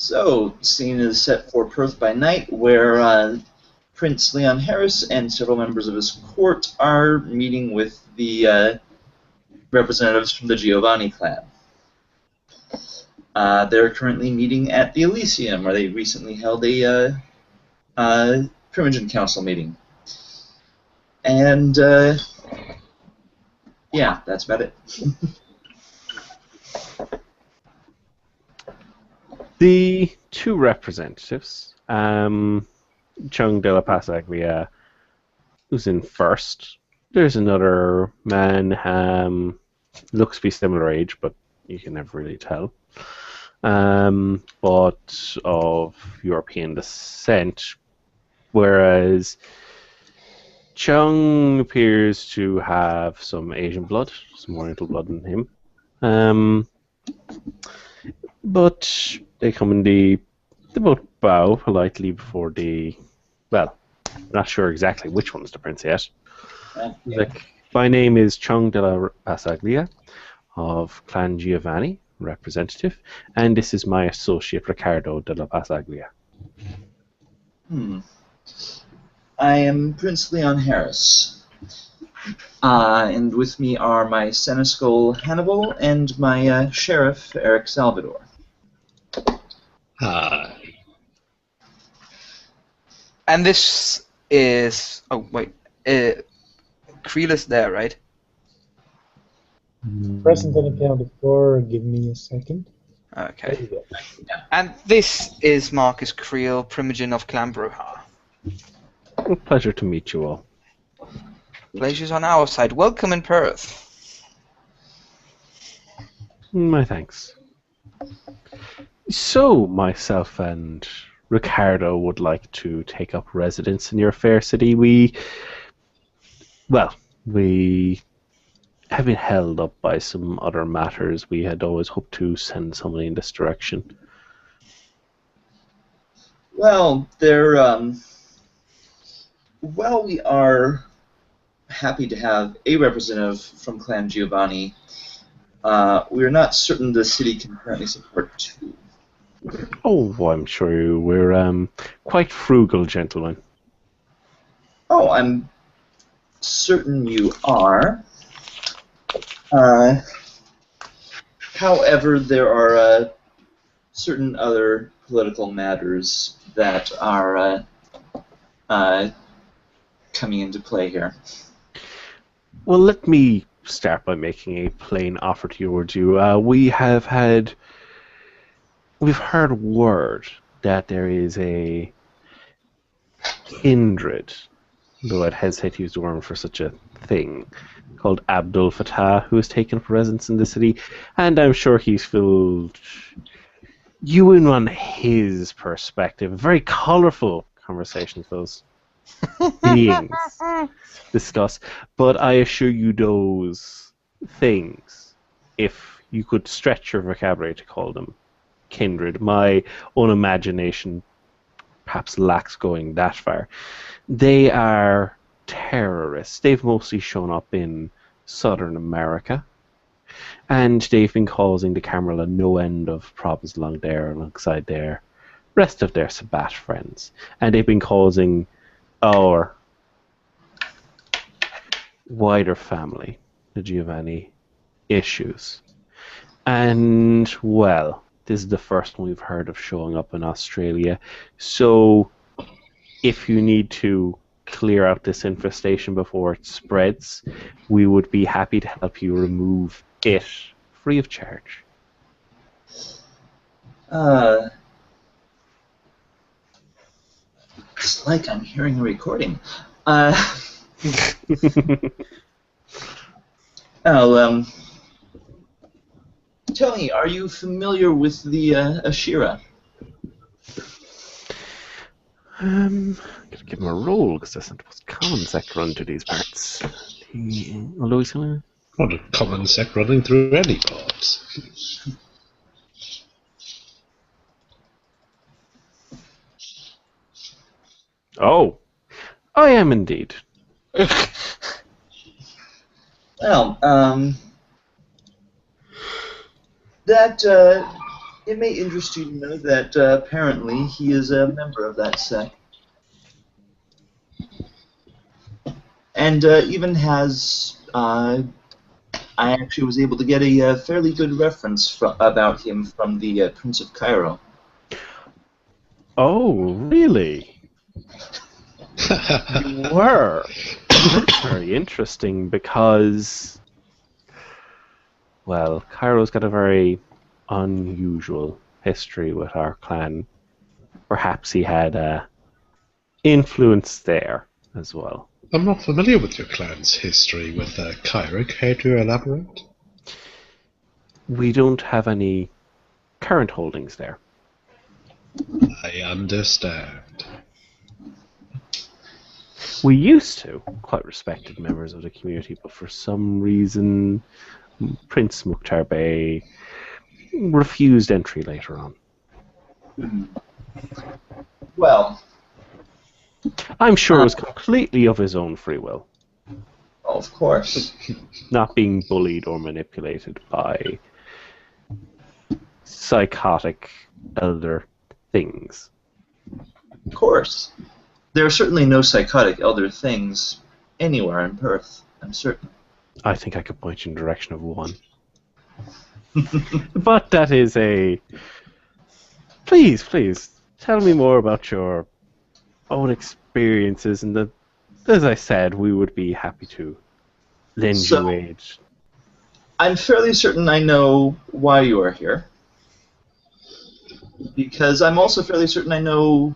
So, scene is set for Perth by night, where Prince Leon Harris and several members of his court are meeting with the representatives from the Giovanni clan. They're currently meeting at the Elysium, where they recently held a Primogen Council meeting. And, yeah, that's about it. The two representatives, Chung de la Pasaglia, who's in first. There's another man, looks to be similar age, but you can never really tell. But of European descent, whereas Chung appears to have some Asian blood, some Oriental blood in him. But they come in they both bow politely before well, I'm not sure exactly which one's the prince yet. Like, my name is Chung de la Pasaglia of Clan Giovanni, representative, and this is my associate Ricardo de la Pasaglia. I am Prince Leon Harris, and with me are my Seneschal Hannibal and my Sheriff Eric Salvador. Hi. And this is... Oh, wait. Creel is there, right? Present and accounted for. Give me a second. Okay. There you go. And this is Marcus Creel, Primogen of Clan Broha. Well, pleasure to meet you all. Pleasure's on our side. Welcome in Perth. My thanks. So, myself and Ricardo would like to take up residence in your fair city. We have been held up by some other matters. We had always hoped to send somebody in this direction. Well, we are happy to have a representative from Clan Giovanni. We are not certain the city can currently support two. Oh, I'm sure we're quite frugal gentlemen. Oh, I'm certain you are. However, there are certain other political matters that are coming into play here. Well, let me start by making a plain offer towards you. We've heard word that there is a kindred, though I'd hesitate to use the word for such a thing, called Abdul Fattah, who has taken up residence in the city, and I'm sure he's filled you in on his perspective. Very colourful conversations those beings discuss, but I assure you those things, if you could stretch your vocabulary to call them kindred, my own imagination perhaps lacks going that far. They are terrorists. They've mostly shown up in Southern America, and they've been causing the Camarilla no end of problems along there alongside their rest of their Sabbat friends, and they've been causing our wider family, the Giovanni, issues. And, well, this is the first one we've heard of showing up in Australia, so if you need to clear out this infestation before it spreads, we would be happy to help you remove it free of charge. It's like I'm hearing a recording. Tell me, are you familiar with the Ashira? I'm gonna give him a roll because that's not the most common sect run to these parts. Although he's gonna... Not a common sect running through any parts. Oh, I am indeed. Well, that It may interest you to know that apparently he is a member of that sect. And even has, I actually was able to get a fairly good reference about him from the Prince of Cairo. Oh, really? You were. That's very interesting because, well, Cairo's got a very unusual history with our clan. Perhaps he had influence there as well. I'm not familiar with your clan's history with Cairo. Care to elaborate? We don't have any current holdings there. I understand. We used to, quite respected members of the community, but for some reason, Prince Mukhtar Bey refused entry later on. Well, I'm sure it was completely of his own free will, of course. not being bullied or manipulated by psychotic elder things. Of course. There are certainly no psychotic elder things anywhere in Perth, I'm certain. I think I could point you in the direction of one. But that is a... Please, tell me more about your own experiences, and as I said, we would be happy to lend you aid. I'm fairly certain I know why you are here. Because I'm also fairly certain I know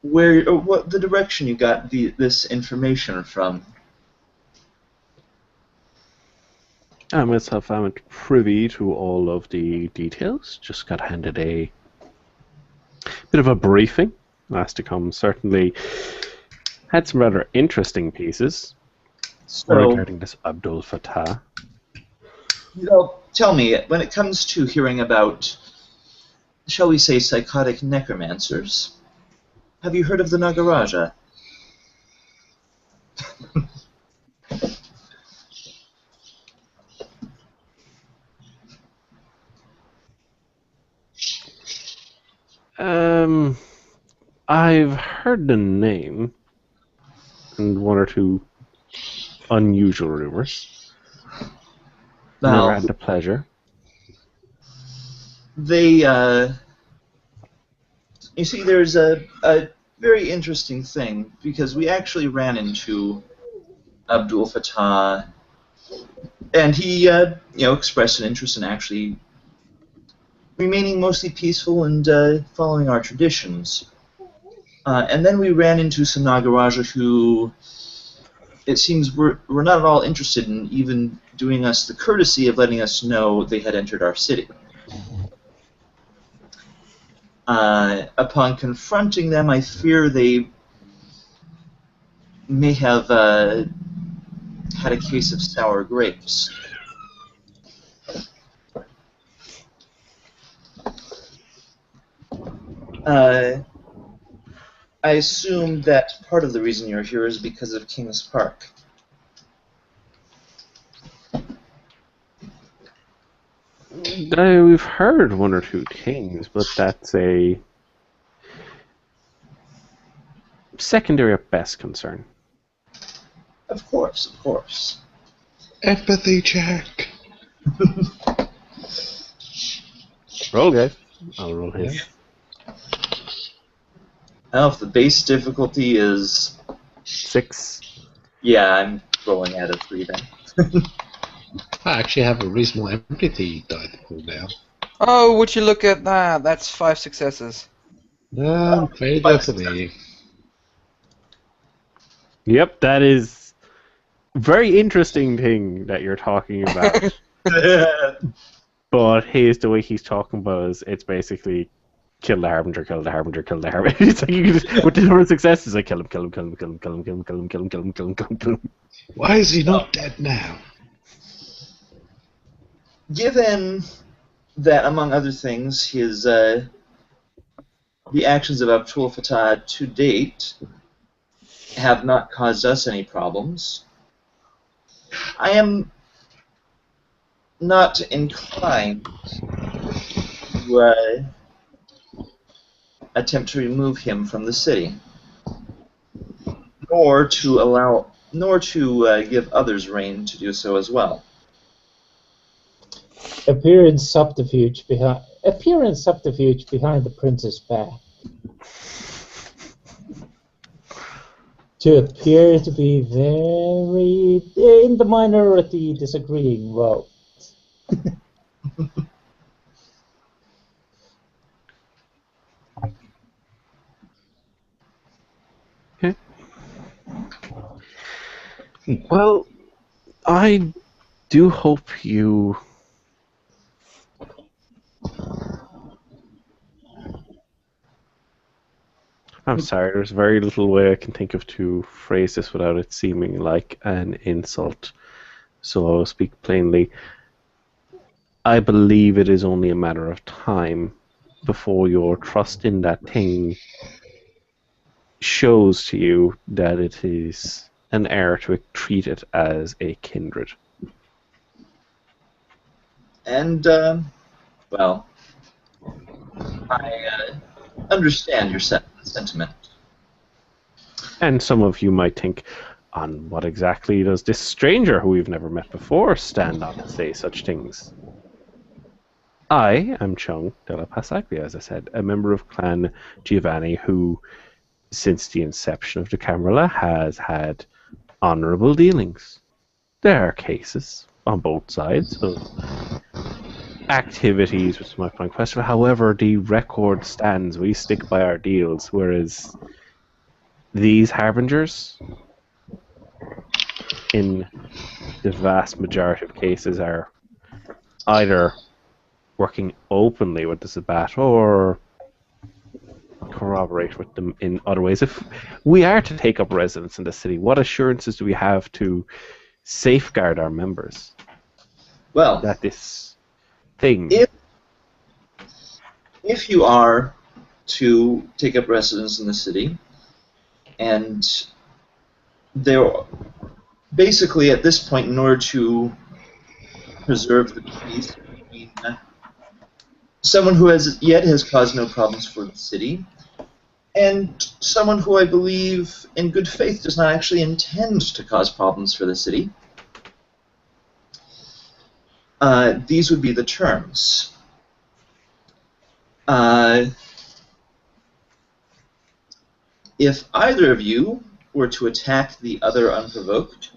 where, or what the direction you got this information from. I myself am privy to all of the details. Just got handed a bit of a briefing last to come. Certainly had some rather interesting pieces regarding this Abdul Fattah. Tell me, when it comes to hearing about, shall we say, psychotic necromancers, have you heard of the Nagaraja? I've heard the name and one or two unusual rumors. Never had the pleasure. You see, there's a very interesting thing, because we actually ran into Abdul Fattah, and he, expressed an interest in actually remaining mostly peaceful and following our traditions. And then we ran into some Nagaraja who, it seems, were not at all interested in even doing us the courtesy of letting us know they had entered our city. Upon confronting them, I fear they may have had a case of sour grapes. I assume that part of the reason you're here is because of King's Park. We've heard one or two things, but that's a secondary at best concern. Of course. Empathy check. Roll, guys. I'll roll his. Now, if the base difficulty is 6. Yeah, I'm rolling at a 3 then. I actually have a reasonable empathy die pool now. Oh, would you look at that? That's 5 successes. Failure for me. Yep, that is a very interesting thing that you're talking about. But the way he's talking about is it's basically kill the Harbinger, kill the Harbinger, kill the Harbinger. It's like you can just, with the number of successes, like kill him, kill him, kill him, kill him, kill him, kill him, kill him, kill him, kill him, kill him, kill him, kill him. Why is he not dead now? Given that, among other things, his the actions of Abdul Fattah to date have not caused us any problems, I am not inclined to attempt to remove him from the city, nor to give others reign to do so as well. Appearance subterfuge behind the prince's back. To appear to be very in the minority disagreeing vote. Okay. Well, I do hope you. I'm sorry, there's very little way I can think of to phrase this without it seeming like an insult. So I will speak plainly. I believe it is only a matter of time before your trust in that thing shows to you that it is an error to treat it as a kindred. And, well, I understand your sentiment. And some of you might think, on what exactly does this stranger who we've never met before stand on to say such things? I am Chung della Passaglia, as I said, a member of Clan Giovanni who, since the inception of the Camarilla, has had honourable dealings. There are cases on both sides of activities which might find questionable. However, the record stands. We stick by our deals, whereas these harbingers, in the vast majority of cases, are either working openly with the Sabbat or corroborate with them in other ways. If we are to take up residence in the city, what assurances do we have to safeguard our members Well, that this thing... if you are to take up residence in the city, and there, basically at this point, in order to preserve the peace between someone who has caused no problems for the city, and someone who I believe, in good faith, does not actually intend to cause problems for the city, these would be the terms. If either of you were to attack the other unprovoked,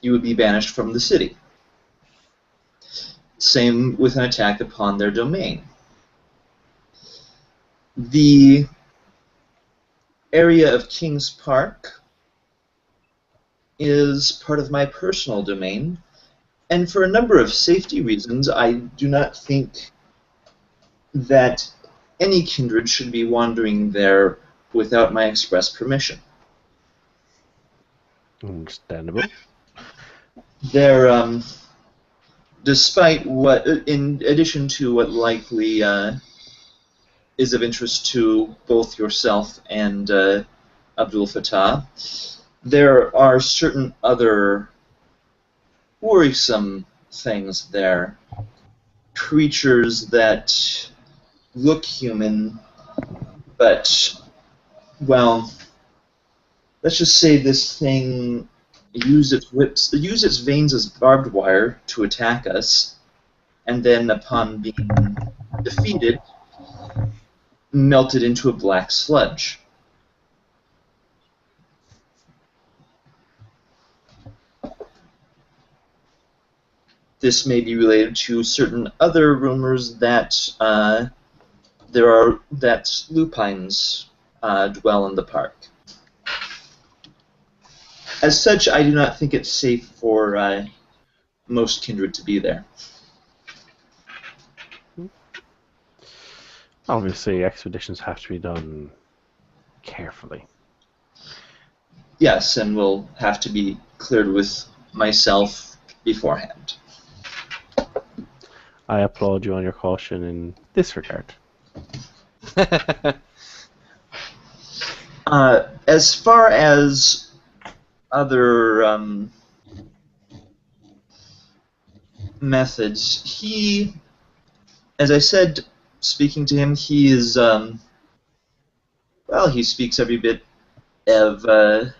you would be banished from the city. Same with an attack upon their domain. The area of Kings Park is part of my personal domain, and for a number of safety reasons, I do not think that any kindred should be wandering there without my express permission. Understandable. There, despite what, in addition to what likely is of interest to both yourself and Abdul Fattah, there are certain other worrisome things there. Creatures that look human, but, well, let's just say this thing use its veins as barbed wire to attack us, and then upon being defeated, melted into a black sludge. This may be related to certain other rumors that lupines dwell in the park. As such, I do not think it's safe for most kindred to be there. Obviously, expeditions have to be done carefully. Yes, and will have to be cleared with myself beforehand. I applaud you on your caution in this regard. As far as other methods. He, as I said, speaking to him, he is, well, he speaks every bit of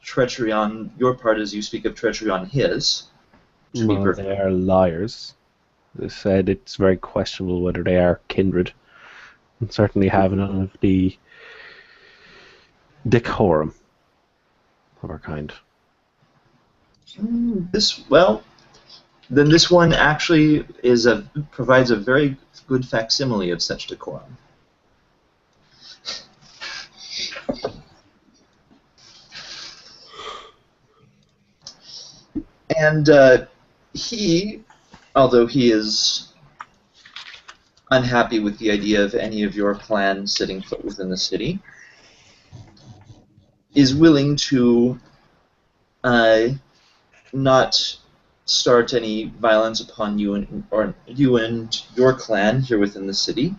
treachery on your part as you speak of treachery on his. To be Well, perfect. they are liars. They said it's very questionable whether they are kindred, and certainly have none of the decorum of our kind. Then this one actually provides a very good facsimile of such decorum. And he, although he is unhappy with the idea of any of your plans setting foot within the city, is willing to not start any violence upon you and your clan here within the city,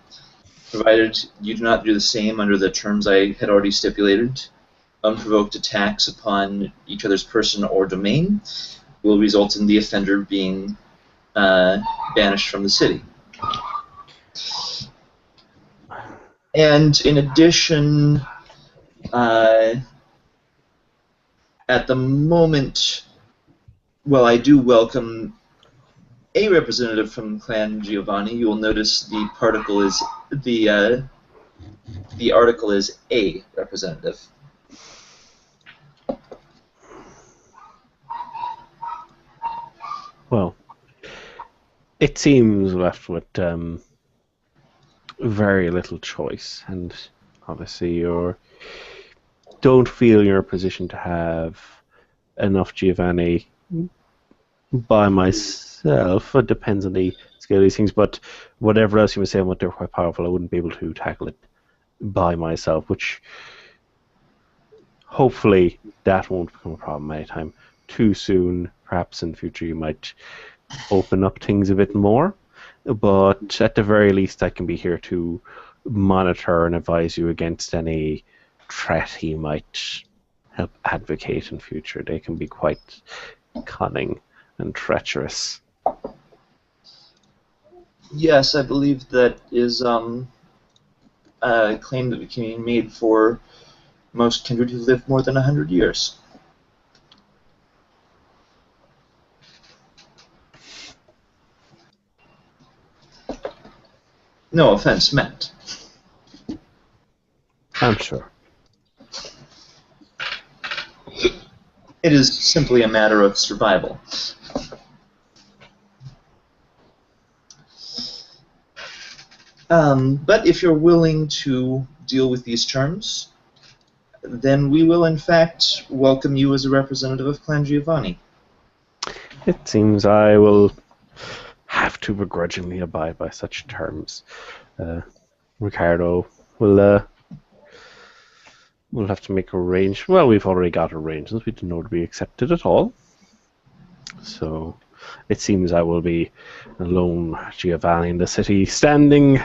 provided you do not do the same under the terms I had already stipulated. Unprovoked attacks upon each other's person or domain will result in the offender being banished from the city. And in addition, at the moment, well, I do welcome a representative from Clan Giovanni. You will notice the particle is the article is a representative. Well, it seems left with very little choice, and obviously you don't feel you're in a position to have enough Giovanni by myself. It depends on the scale of these things, but whatever else you may say on what they're quite powerful, I wouldn't be able to tackle it by myself, which hopefully that won't become a problem anytime too soon. Perhaps in the future you might open up things a bit more, but at the very least I can be here to monitor and advise you against any threat he might help advocate in future. They can be quite cunning and treacherous. Yes, I believe that is a claim that can be made for most kindred who live more than 100 years. No offense meant. I'm sure. It is simply a matter of survival. But if you're willing to deal with these terms, then we will in fact welcome you as a representative of Clan Giovanni. It seems I will have to begrudgingly abide by such terms. Ricardo will we'll have to make arrangements. Well, we've already got arrangements. We didn't know to be accepted at all. So it seems I will be alone, Giovanni, in the city, standing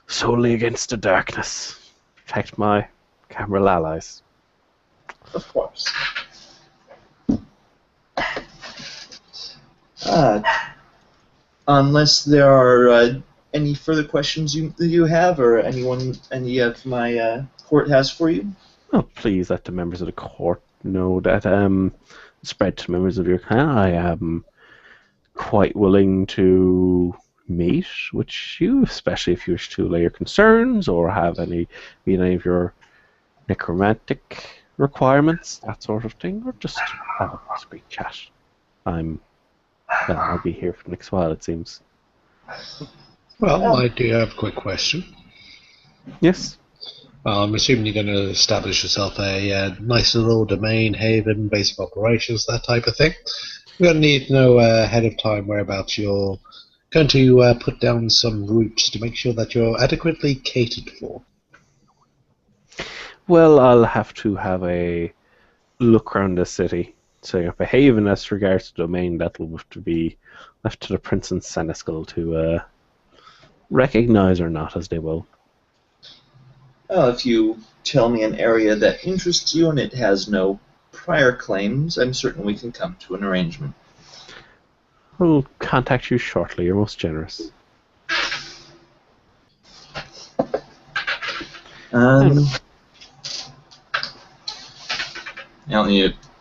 solely against the darkness. Protect my Cameral allies. Of course. Unless there are any further questions you have, or any of my court has for you. Oh, please let the members of the court know that spread to members of your clan. I am quite willing to meet with you, especially if you wish to lay your concerns or have any of your necromantic requirements, that sort of thing, or just have a brief chat. I'll be here for the next while, it seems. Well, I do have a quick question. Yes? I'm assuming you're going to establish yourself a nice little domain, haven, base of operations, that type of thing. We're going to need to know ahead of time whereabouts you're going to put down some routes to make sure that you're adequately catered for. Well, I'll have to have a look around the city, setting up a haven. As regards to domain, that will have to be left to the Prince and Seneschal to recognize or not, as they will. Well, if you tell me an area that interests you and it has no prior claims, I'm certain we can come to an arrangement. I'll contact you shortly. You're most generous.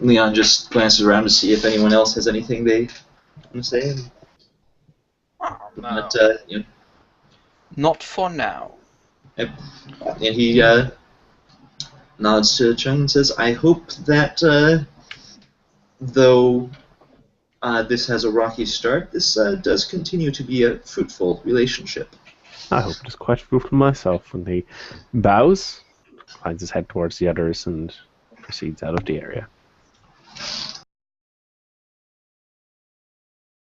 Leon just glances around to see if anyone else has anything they want to say. Oh, no. But, Not for now. and he nods to Chung and says, I hope that though this has a rocky start, this does continue to be a fruitful relationship. I hope it is quite fruitful myself. When he bows, inclines his head towards the others, and proceeds out of the area.